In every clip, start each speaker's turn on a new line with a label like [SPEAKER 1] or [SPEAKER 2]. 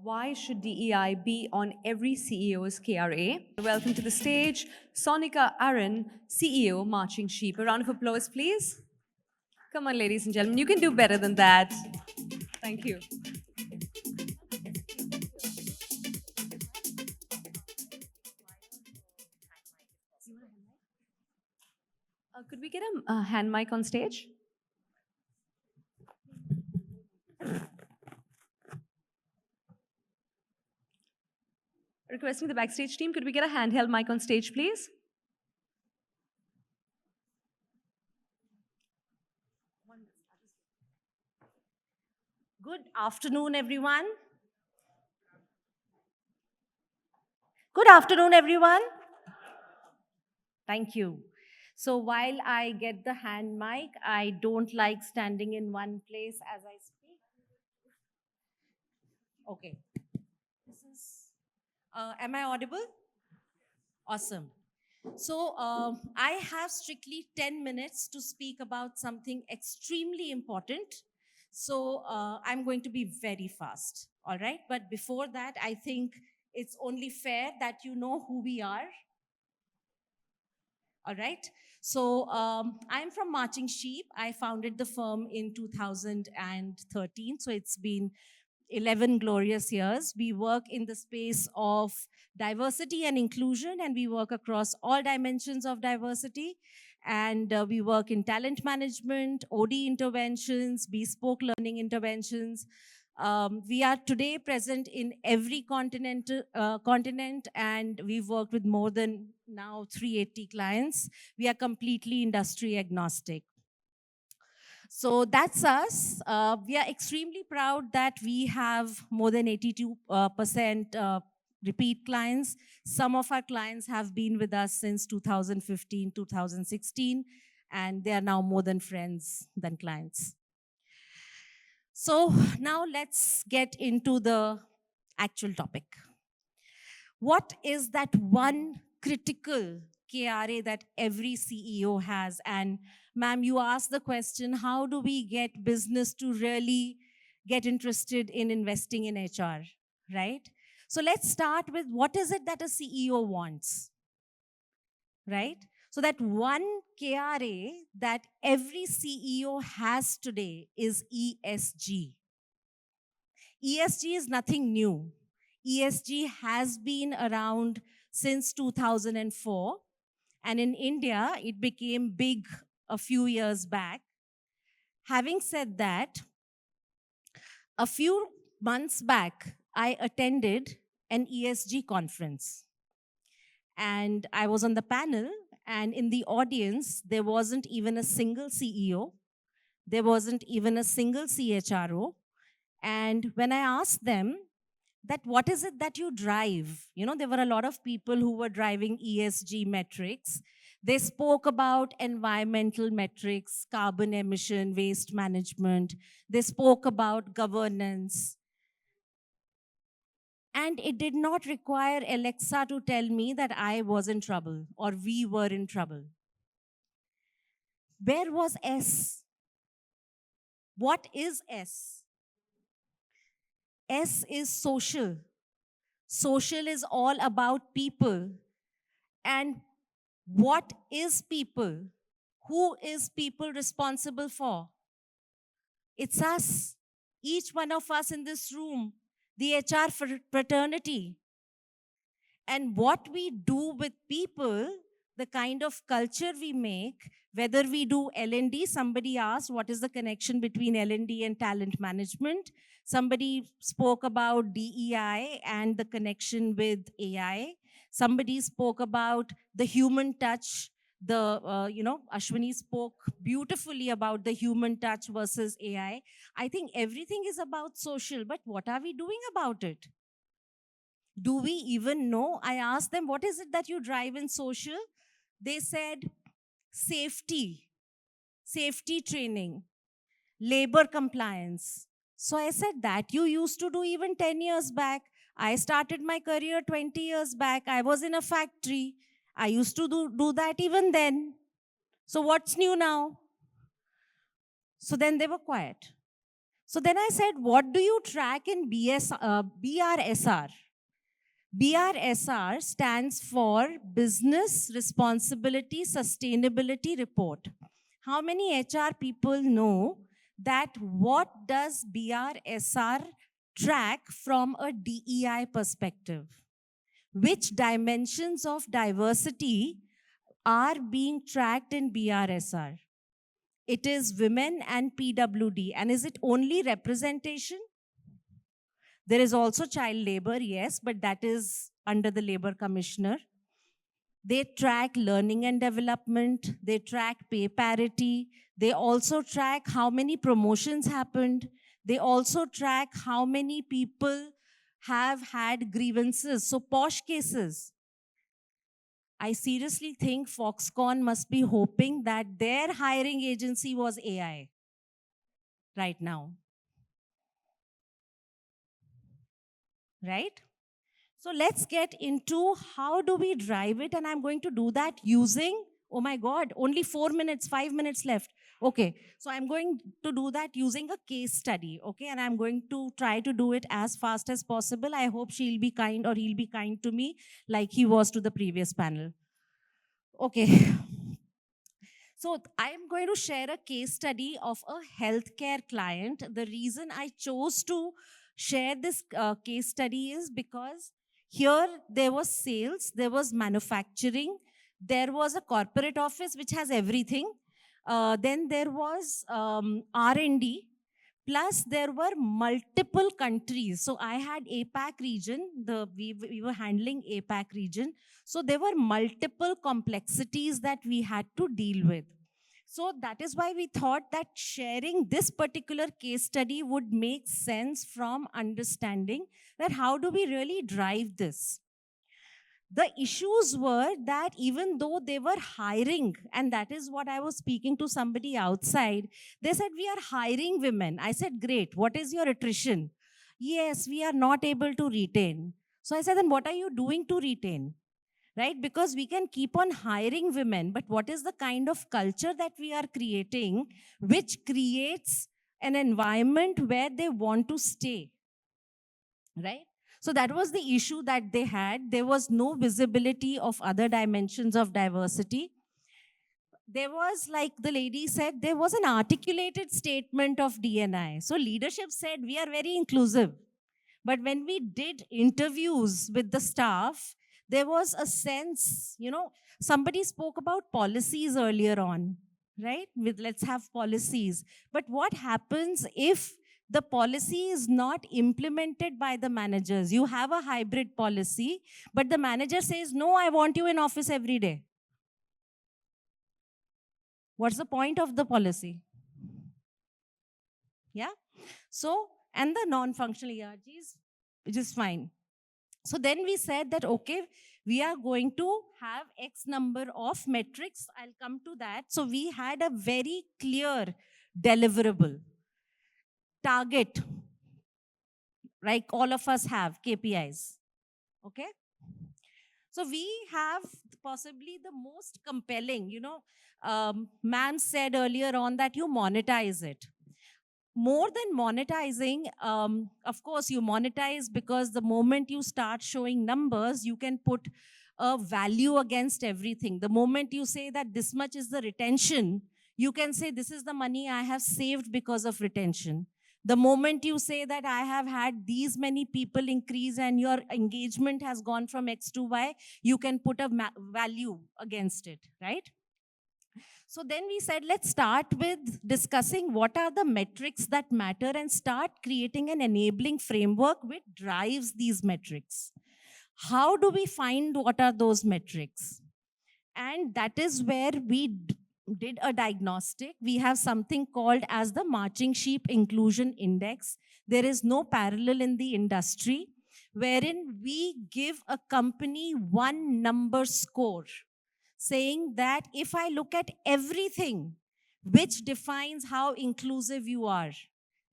[SPEAKER 1] Why should DEI be on every CEO's KRA? Welcome to the stage, Sonica, Aron, CEO, Marching Sheep. A round of applause, please. Come on, ladies and gentlemen, you can do better than that. Thank you. Could we get a hand mic on stage? Requesting the backstage team, could we get a handheld mic on stage, please?
[SPEAKER 2] Good afternoon, everyone. Good afternoon, everyone. Thank you. So while I get the hand mic, I don't like standing in one place as I speak. Okay. Am I audible? Awesome. So I have strictly 10 minutes to speak about something extremely important. So I'm going to be very fast, all right? But before that, I think it's only fair that you know who we are, all right? So I'm from Marching Sheep. I founded the firm in 2013, so it's been 11 glorious years. We work in the space of diversity and inclusion, and we work across all dimensions of diversity. And we work in talent management, OD interventions, bespoke learning interventions. We are today present in every continent, and we've worked with more than now 380 clients. We are completely industry agnostic. So that's us. We are extremely proud that we have more than 82% repeat clients. Some of our clients have been with us since 2015, 2016, and they are now more than friends than clients. So now let's get into the actual topic. What is that one critical KRA that every CEO has? And ma'am, you asked the question, how do we get business to really get interested in investing in HR, right? So let's start with what is it that a CEO wants, right? So that one KRA that every CEO has today is ESG. ESG is nothing new. ESG has been around since 2004. And in India, it became big a few years back. Having said that, a few months back, I attended an ESG conference. And I was on the panel, and in the audience, there wasn't even a single CEO. There wasn't even a single CHRO. And when I asked them that what is it that you drive, there were a lot of people who were driving ESG metrics. They spoke about environmental metrics, carbon emission, waste management. They spoke about governance. And it did not require Alexa to tell me that I was in trouble or we were in trouble. Where was S? What is S? S is social. Social is all about people. And what is people? Who is people responsible for? It's us. Each one of us in this room, the HR fraternity. And what we do with people, the kind of culture we make, whether we do L&D, somebody asked what is the connection between L&D and talent management. Somebody spoke about DEI and the connection with AI. Somebody spoke about the human touch. Ashwini spoke beautifully about the human touch versus AI. I think everything is about social, but what are we doing about it? Do we even know? I asked them, what is it that you drive in social? They said, safety training, labor compliance. So I said, that you used to do even 10 years back. I started my career 20 years back. I was in a factory. I used to do that even then. So what's new now? So then they were quiet. So then I said, what do you track in BRSR? BRSR stands for Business Responsibility Sustainability Report. How many HR people know that what does BRSR track from a DEI perspective? Which dimensions of diversity are being tracked in BRSR? It is women and PWD. And is it only representation? There is also child labor, yes, but that is under the labor commissioner. They track learning and development. They track pay parity. They also track how many promotions happened. They also track how many people have had grievances. So posh cases. I seriously think Foxconn must be hoping that their hiring agency was AI right now. Right? So let's get into how do we drive it, and I'm going to do that using, oh my God, only 4 minutes, 5 minutes left. Okay, so I'm going to do that using a case study, okay, and I'm going to try to do it as fast as possible. I hope she'll be kind or he'll be kind to me like he was to the previous panel. Okay. So I'm going to share a case study of a healthcare client. The reason I chose to share this case study is because here there was sales, there was manufacturing, there was a corporate office which has everything. Then there was R&D, plus there were multiple countries. So I had APAC region, we were handling APAC region. So there were multiple complexities that we had to deal with. So that is why we thought that sharing this particular case study would make sense from understanding that how do we really drive this. The issues were that even though they were hiring, and that is what I was speaking to somebody outside, they said, we are hiring women. I said, great, what is your attrition? Yes, we are not able to retain. So I said, then what are you doing to retain? Right? Because we can keep on hiring women, but what is the kind of culture that we are creating, which creates an environment where they want to stay? Right? So that was the issue that they had. There was no visibility of other dimensions of diversity. There was, like the lady said, there was an articulated statement of DNI. So leadership said, we are very inclusive. But when we did interviews with the staff, there was a sense, somebody spoke about policies earlier on, right? With let's have policies. But what happens if the policy is not implemented by the managers? You have a hybrid policy, but the manager says, no, I want you in office every day. What's the point of the policy? Yeah? So, and the non-functional ERGs, which is fine. So then we said that, okay, we are going to have X number of metrics. I'll come to that. So we had a very clear deliverable target, like all of us have KPIs. Okay? So we have possibly the most compelling, ma'am said earlier on that you monetize it. More than monetizing, of course, you monetize because the moment you start showing numbers, you can put a value against everything. The moment you say that this much is the retention, you can say this is the money I have saved because of retention. The moment you say that I have had these many people increase and your engagement has gone from X to Y, you can put a value against it, right? So then we said, let's start with discussing what are the metrics that matter and start creating an enabling framework which drives these metrics. How do we find what are those metrics? And that is where we did a diagnostic. We have something called as the Marching Sheep Inclusion Index. There is no parallel in the industry, wherein we give a company one number score, saying that if I look at everything which defines how inclusive you are,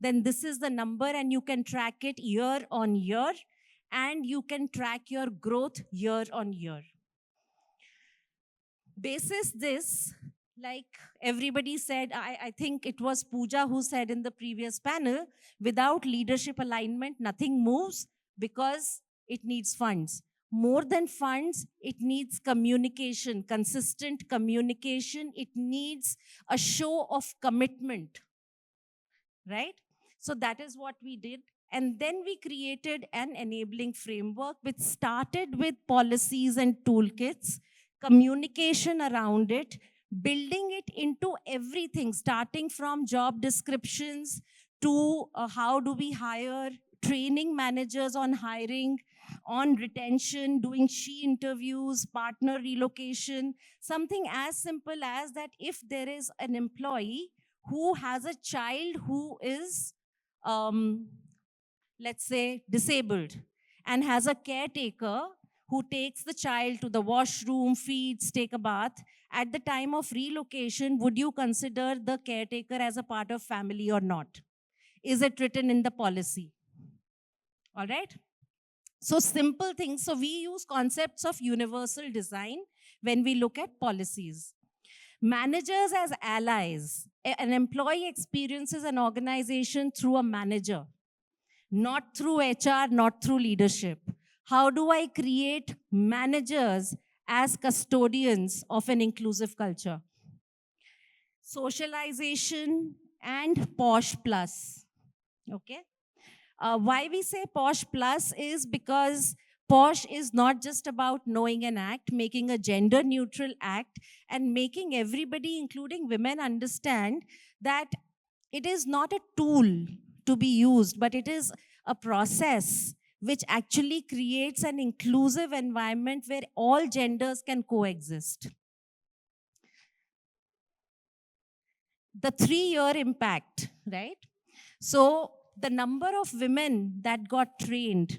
[SPEAKER 2] then this is the number and you can track it year on year and you can track your growth year on year. Basis this, like everybody said, I think it was Pooja who said in the previous panel, without leadership alignment, nothing moves because it needs funds. More than funds, it needs communication, consistent communication. It needs a show of commitment, right? So that is what we did. And then we created an enabling framework which started with policies and toolkits, communication around it, building it into everything, starting from job descriptions to how do we hire, training managers on hiring, on retention, doing she interviews, partner relocation, something as simple as that if there is an employee who has a child who is, um, let's say, disabled and has a caretaker who takes the child to the washroom, feeds, take a bath, at the time of relocation, would you consider the caretaker as a part of family or not? Is it written in the policy? All right? So simple things. So we use concepts of universal design when we look at policies. Managers as allies. An employee experiences an organization through a manager, not through HR, not through leadership. How do I create managers as custodians of an inclusive culture? Socialization and posh plus. Okay. Why we say posh plus is because posh is not just about knowing an act, making a gender neutral act, and making everybody, including women, understand that it is not a tool to be used, but it is a process which actually creates an inclusive environment where all genders can coexist. The 3-year impact, right? So the number of women that got trained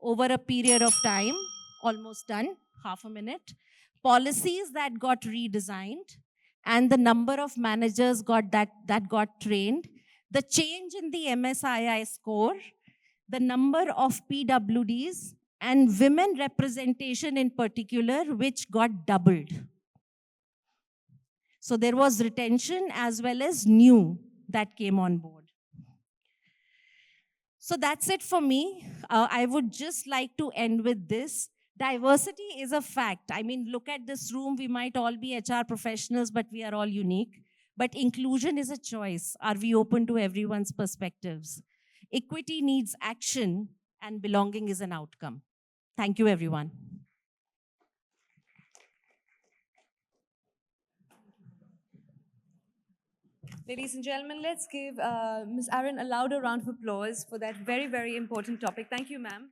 [SPEAKER 2] over a period of time, almost done, half a minute, policies that got redesigned, and the number of managers that got trained, the change in the MSII score, the number of PWDs, and women representation in particular, which got doubled. So there was retention as well as new that came on board. So that's it for me. I would just like to end with this. Diversity is a fact. I mean, look at this room. We might all be HR professionals, but we are all unique. But inclusion is a choice. Are we open to everyone's perspectives? Equity needs action, and belonging is an outcome. Thank you, everyone.
[SPEAKER 1] Ladies and gentlemen, let's give Ms. Aron a louder round of applause for that very, very important topic. Thank you, ma'am.